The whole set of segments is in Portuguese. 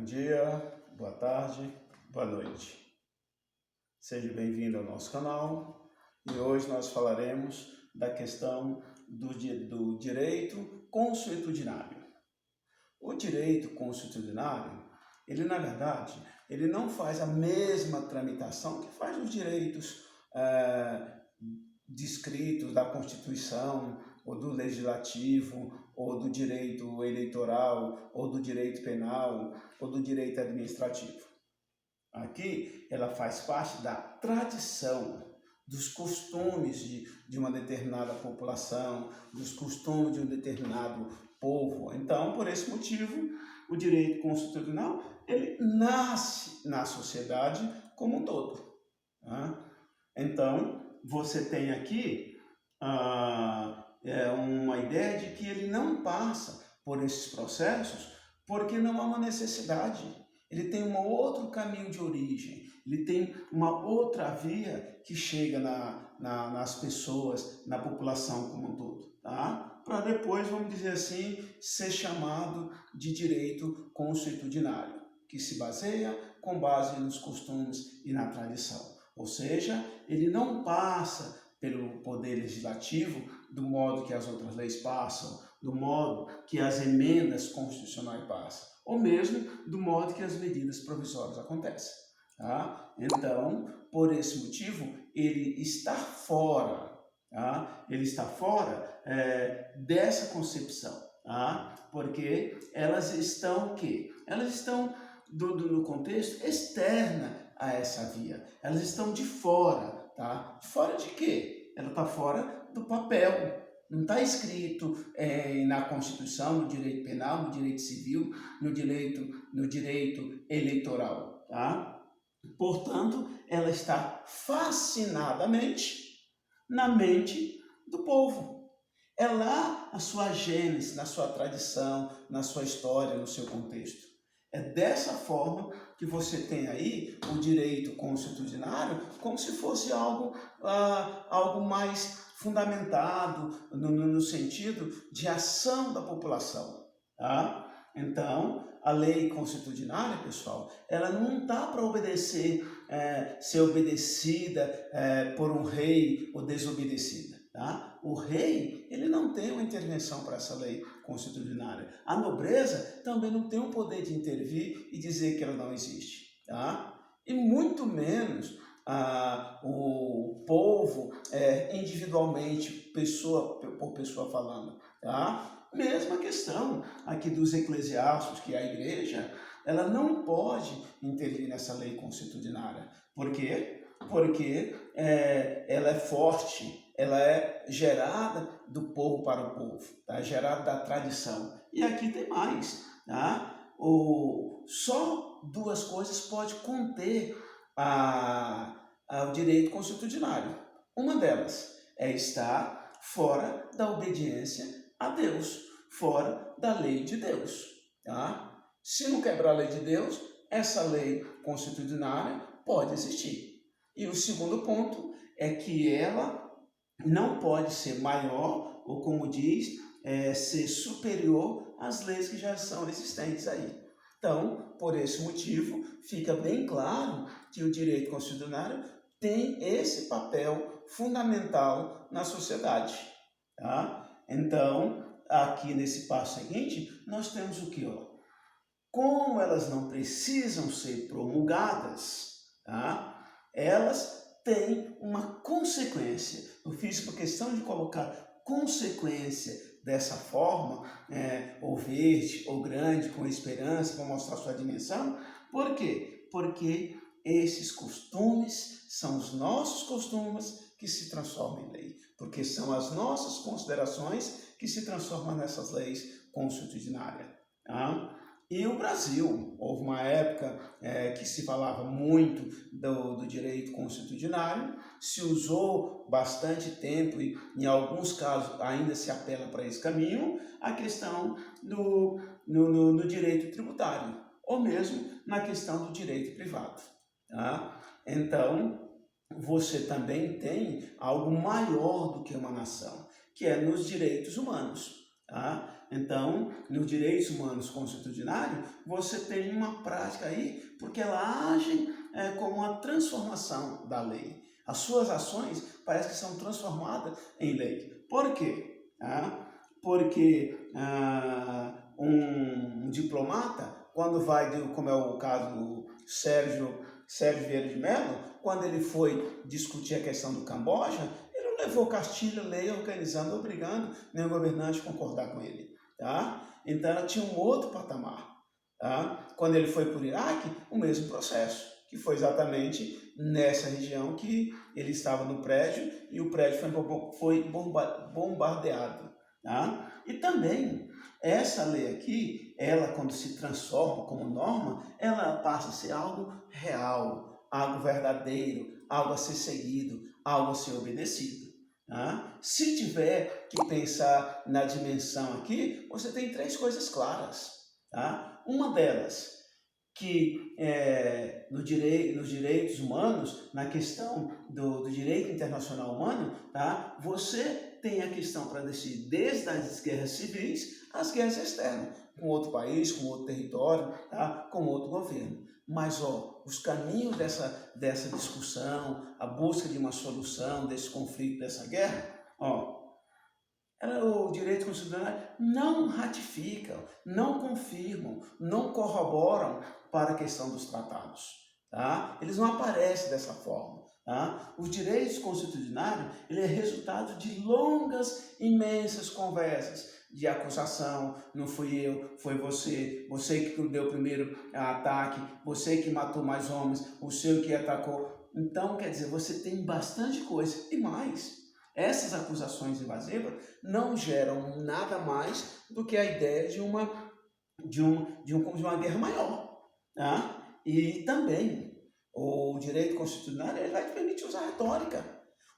Bom dia, boa tarde, boa noite. Seja bem-vindo ao nosso canal e hoje nós falaremos da questão do direito consuetudinário. O direito consuetudinário, ele na verdade, ele não faz a mesma tramitação que faz os direitos descritos da Constituição, ou do Legislativo, ou do direito eleitoral, ou do direito penal, ou do direito administrativo. Aqui ela faz parte da tradição, dos costumes de uma determinada população, dos costumes de um determinado povo. Então, por esse motivo, o direito constitucional, ele nasce na sociedade como um todo. Tá? Então, você tem aqui uma ideia de que ele não passa por esses processos porque não há uma necessidade. Ele tem um outro caminho de origem, ele tem uma outra via que chega nas pessoas, na população como um todo, tá? Para depois, vamos dizer assim, ser chamado de direito consuetudinário, que se baseia com base nos costumes e na tradição. Ou seja, ele não passa pelo poder legislativo do modo que as outras leis passam, do modo que as emendas constitucionais passam, ou mesmo do modo que as medidas provisórias acontecem. Tá? Então, por esse motivo, ele está fora, tá? Ele está fora dessa concepção, tá? Porque elas estão o quê? Elas estão no contexto externa a essa via, elas estão de fora, tá? Fora de quê? Ela está fora do papel. Não está escrito na Constituição, no direito penal, no direito civil, no direito eleitoral. Tá? Portanto, ela está fascinadamente na mente do povo. É lá a sua gênese, na sua tradição, na sua história, no seu contexto. É dessa forma que você tem aí o direito consuetudinário como se fosse algo mais fundamentado no sentido de ação da população. Tá? Então, a lei consuetudinária, pessoal, ela não está para ser obedecida por um rei ou desobedecida. Tá? O rei, ele não tem uma intervenção para essa lei consuetudinária. A nobreza também não tem o poder de intervir e dizer que ela não existe. Tá? E muito menos o povo individualmente, pessoa por pessoa falando. Tá? Mesma questão aqui dos eclesiásticos, que a igreja, ela não pode intervir nessa lei consuetudinária. Por quê? Porque ela é forte, ela é gerada do povo para o povo, tá? Gerada da tradição. E aqui tem mais. Tá? Só duas coisas pode conter o direito consuetudinário. Uma delas é estar fora da obediência a Deus, fora da lei de Deus. Tá? Se não quebrar a lei de Deus, essa lei consuetudinária pode existir. E o segundo ponto é que ela não pode ser maior, ou como diz, ser superior às leis que já são existentes aí. Então, por esse motivo, fica bem claro que o direito constitucionário tem esse papel fundamental na sociedade. Tá? Então, aqui nesse passo seguinte, nós temos o que? Como elas não precisam ser promulgadas, tá? Elas têm uma consequência. Eu fiz por questão de colocar consequência dessa forma, ou verde, ou grande, com esperança, para mostrar sua dimensão. Por quê? Porque esses costumes são os nossos costumes que se transformam em lei. Porque são as nossas considerações que se transformam nessas leis consuetudinárias. Tá? E o Brasil, houve uma época que se falava muito do direito consuetudinário, se usou bastante tempo e em alguns casos ainda se apela para esse caminho, a questão no direito tributário, ou mesmo na questão do direito privado. Tá? Então, você também tem algo maior do que uma nação, que é nos direitos humanos. Tá? Então, nos direitos humanos constitucionários, você tem uma prática aí, porque ela age como uma transformação da lei. As suas ações parecem que são transformadas em lei. Por quê? Porque um diplomata, quando vai, como é o caso do Sérgio Vieira de Mello, quando ele foi discutir a questão do Camboja, ele não levou Castilho, lei organizando, obrigando nenhum governante a concordar com ele. Então ela tinha um outro patamar. Quando ele foi para o Iraque, o mesmo processo, que foi exatamente nessa região que ele estava no prédio e o prédio foi bombardeado. E também, essa lei aqui, ela quando se transforma como norma, ela passa a ser algo real, algo verdadeiro, algo a ser seguido, algo a ser obedecido. Se tiver que pensar na dimensão aqui, você tem 3 coisas claras. Uma delas, que nos direitos humanos, na questão do direito internacional humano, você tem a questão para decidir desde as guerras civis às guerras externas, com outro país, com outro território, com outro governo. Mas os caminhos dessa discussão, a busca de uma solução desse conflito, dessa guerra, o direito constitucional não ratificam, não confirmam, não corroboram para a questão dos tratados. Eles não aparecem dessa forma. Os direitos constitucionais ele é resultado de longas, imensas conversas de acusação, não fui eu, foi você que deu o primeiro ataque, você que matou mais homens, o seu que atacou. Então, quer dizer, você tem bastante coisa e mais. Essas acusações invasivas não geram nada mais do que a ideia de uma guerra maior. E também o direito constitucional ele vai te permitir usar retórica.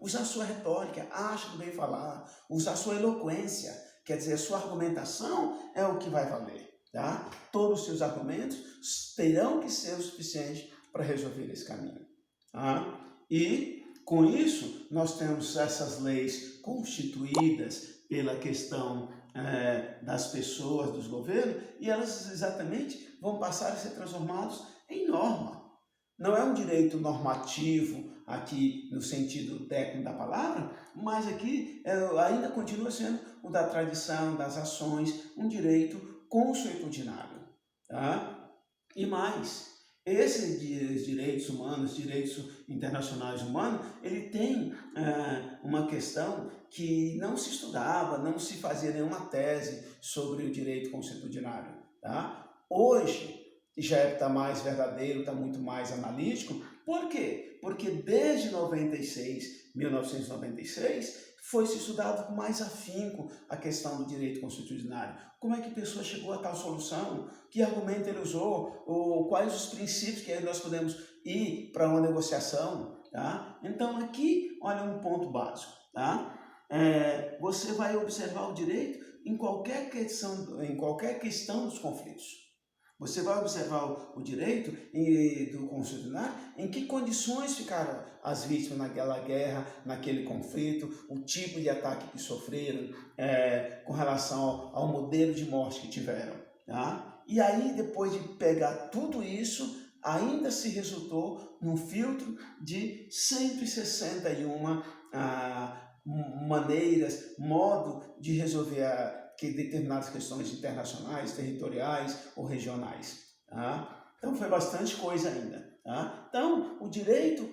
Usar sua retórica, acha que bem falar, usar sua eloquência, quer dizer, a sua argumentação é o que vai valer. Todos os seus argumentos terão que ser o suficiente para resolver esse caminho. E com isso, nós temos essas leis constituídas pela questão das pessoas, dos governos, e elas exatamente vão passar a ser transformadas em norma. Não é um direito normativo aqui no sentido técnico da palavra, mas aqui ainda continua sendo o da tradição, das ações, um direito consuetudinário. E mais, esses direitos humanos, direitos internacionais humanos, ele tem uma questão que não se estudava, não se fazia nenhuma tese sobre o direito consuetudinário. Hoje já está mais verdadeiro, está muito mais analítico. Por quê? Porque desde 1996, foi-se estudado com mais afinco a questão do direito constitucional. Como é que a pessoa chegou a tal solução? Que argumento ele usou? Ou quais os princípios que nós podemos ir para uma negociação? Então aqui, olha um ponto básico. Você vai observar o direito em qualquer questão dos conflitos. Você vai observar o direito do constitucional, em que condições ficaram as vítimas naquela guerra, naquele conflito, o tipo de ataque que sofreram, com relação ao modelo de morte que tiveram. E aí, depois de pegar tudo isso, ainda se resultou num filtro de 161 maneiras, modo de resolver determinadas questões internacionais, territoriais ou regionais. Então foi bastante coisa ainda. Então o direito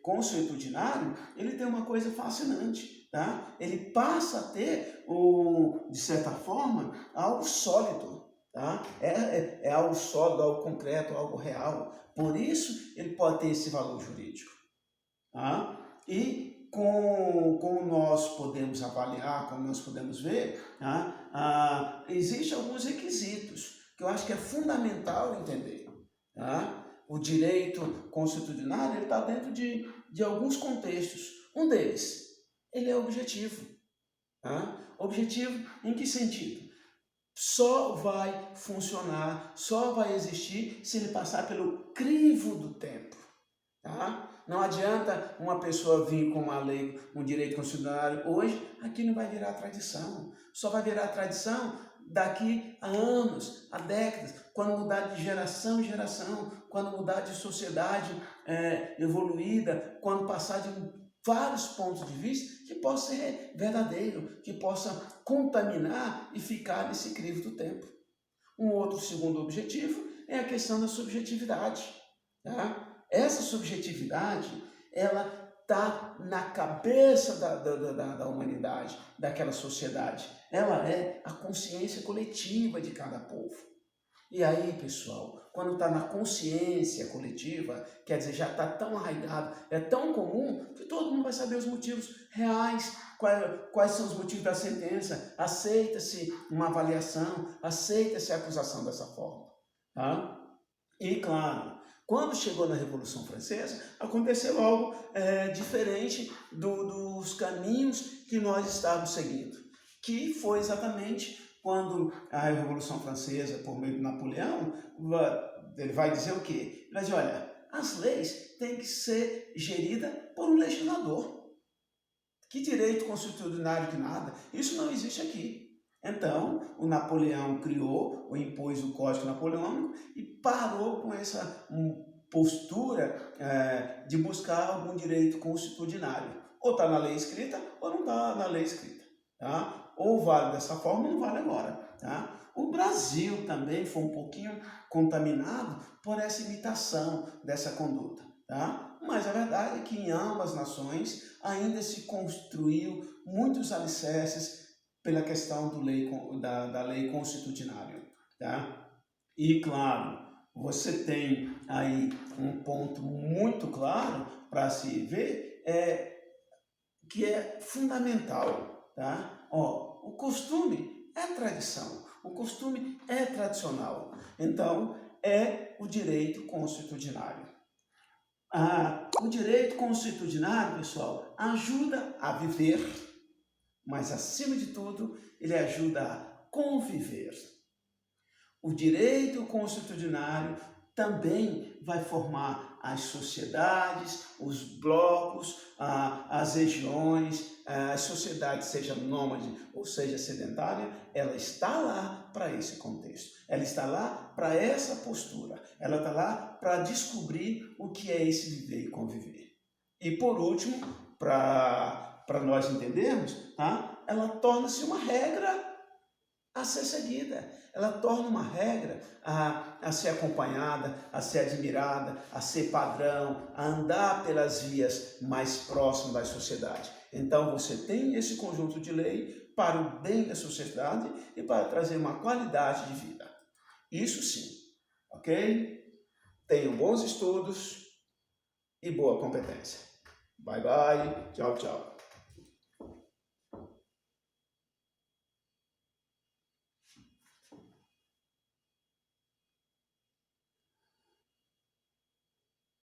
consuetudinário ele tem uma coisa fascinante. Ele passa a ter, de certa forma, algo sólido. É algo sólido, algo concreto, algo real. Por isso ele pode ter esse valor jurídico. E como nós podemos avaliar, como nós podemos ver, existem alguns requisitos que eu acho que é fundamental entender. O direito constitucional está dentro de alguns contextos. Um deles, ele é objetivo. Objetivo em que sentido? Só vai funcionar, só vai existir se ele passar pelo crivo do tempo. Não adianta uma pessoa vir com uma lei, um direito constitucional hoje, aqui não vai virar tradição. Só vai virar tradição daqui a anos, a décadas, quando mudar de geração em geração, quando mudar de sociedade evoluída, quando passar de vários pontos de vista que possa ser verdadeiro, que possa contaminar e ficar nesse crivo do tempo. Um outro segundo objetivo é a questão da subjetividade. Tá? Essa subjetividade, ela está na cabeça da humanidade, daquela sociedade. Ela é a consciência coletiva de cada povo. E aí, pessoal, quando está na consciência coletiva, quer dizer, já está tão arraigado, é tão comum, que todo mundo vai saber os motivos reais, quais são os motivos da sentença, aceita-se uma avaliação, aceita-se a acusação dessa forma. Tá? E, claro, quando chegou na Revolução Francesa, aconteceu algo diferente dos caminhos que nós estávamos seguindo, que foi exatamente quando a Revolução Francesa, por meio de Napoleão, ele vai dizer o quê? Ele vai dizer, olha, as leis têm que ser geridas por um legislador. Que direito constitucional que nada? Isso não existe aqui. Então, o Napoleão criou, ou impôs o Código Napoleônico e parou com essa postura de buscar algum direito constitucional. Ou está na lei escrita, ou não está na lei escrita. Tá? Ou vale dessa forma, ou não vale agora. Tá? O Brasil também foi um pouquinho contaminado por essa imitação dessa conduta. Tá? Mas a verdade é que em ambas nações ainda se construiu muitos alicerces pela questão da lei constitucional. Tá? E, claro, você tem aí um ponto muito claro para se ver, que é fundamental. Tá? O costume é tradição, o costume é tradicional. Então, é o direito constitucional. O direito constitucional, pessoal, ajuda a viver, mas, acima de tudo, ele ajuda a conviver. O direito constitucional também vai formar as sociedades, os blocos, as regiões, as sociedades, seja nômade ou seja sedentária, ela está lá para esse contexto. Ela está lá para essa postura. Ela está lá para descobrir o que é esse viver e conviver. E, por último, para nós entendermos, tá? Ela torna-se uma regra a ser seguida. Ela torna uma regra a ser acompanhada, a ser admirada, a ser padrão, a andar pelas vias mais próximas da sociedade. Então, você tem esse conjunto de lei para o bem da sociedade e para trazer uma qualidade de vida. Isso sim, ok? Tenham bons estudos e boa competência. Bye, bye. Tchau, tchau.